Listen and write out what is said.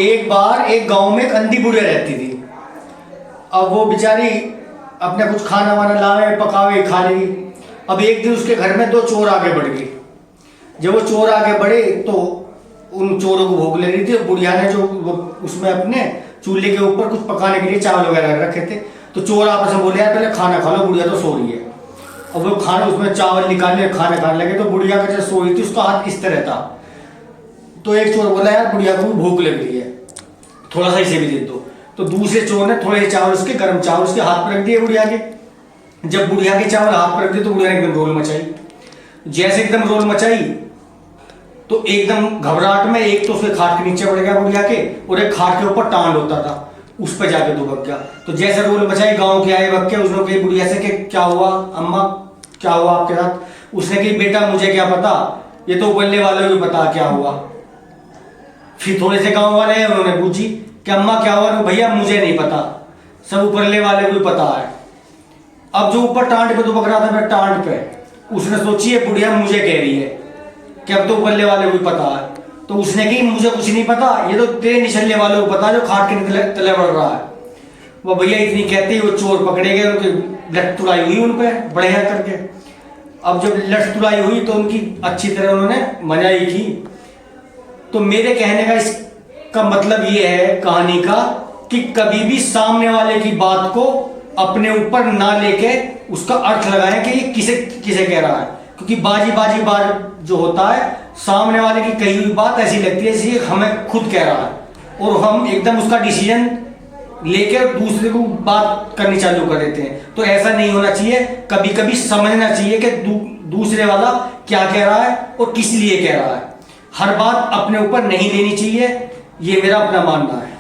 एक बार एक गांव में एक अंधी बुढ़िया रहती थी। अब वो बेचारी अपने कुछ खाना वाना लावे पकावे खा लेगी। अब एक दिन उसके घर में दो चोर आगे बढ़ गए। जब वो चोर आगे बढ़े तो उन चोरों को भूख लग रही थी। बुढ़िया ने जो उसमें अपने चूल्हे के ऊपर कुछ पकाने के लिए चावल वगैरह रखे थे, तो चोर आपस में बोले यार पहले खाना खा लो, बुढ़िया तो सो रही है। अब वो खाना उसमें चावल निकालने खाना खाने लगे, तो बुढ़िया का जब सो रही थी उसका हाथ इस तरह था। तो एक चोर बोला यार बुढ़िया को भूख लग रही है, थोड़ा सा इसे भी दे दो। तो दूसरे चोर ने थोड़े चावल उसके गर्म चावल उसके हाथ पर रख दिए बुढ़िया के। जब बुढ़िया के चावल हाथ पर रख दिए तो बुढ़िया ने एकदम रोल मचाई। जैसे एकदम रोल मचाई तो एकदम घबराहट में एक तो उसके खाट के नीचे पड़ गया बुढ़िया के, और एक खाट के ऊपर टांग होता था, उस पर जाके दुबक गया। तो जैसे रोल मचाई गांव के आए बक्के, उसने कही बुढ़िया से कि क्या हुआ अम्मा, क्या हुआ आपके साथ? उसने कही बेटा मुझे क्या पता, ये तो बल्ले वालों को पता क्या हुआ। फिर थोड़े से गांव वाले हैं, उन्होंने पूछी कि अम्मा क्या हुआ? भैया मुझे नहीं पता, सब ऊपरले वाले को पता है। अब जो ऊपर टांड पे दुबक रहा था मैं टांड पे, उसने सोची है बुढ़िया मुझे कह रही है कि अब तो ऊपरले वाले को पता है। तो उसने कही मुझे कुछ नहीं पता, ये तो तेरे निचले वालों को पता जो खाट के तले बढ़ रहा है। वो भैया इतनी कहते ही वो चोर पकड़े गए, उनकी लट तुड़ाई हुई उन पे बढ़िया करके। अब जब लट तुड़ाई हुई तो उनकी अच्छी तरह उन्होंने मनाई की। तो मेरे कहने का इसका मतलब ये है कहानी का कि कभी भी सामने वाले की बात को अपने ऊपर ना लेके उसका अर्थ लगाएं कि ये किसे किसे कह रहा है, क्योंकि बाजी बार जो होता है सामने वाले की कही हुई बात ऐसी लगती है जैसे हमें खुद कह रहा है, और हम एकदम उसका डिसीजन लेकर दूसरे को बात करनी चालू कर देते हैं। तो ऐसा नहीं होना चाहिए। कभी कभी समझना चाहिए कि दूसरे वाला क्या कह रहा है और किस लिए कह रहा है। हर बात अपने ऊपर नहीं लेनी चाहिए, ये मेरा अपना मानना है।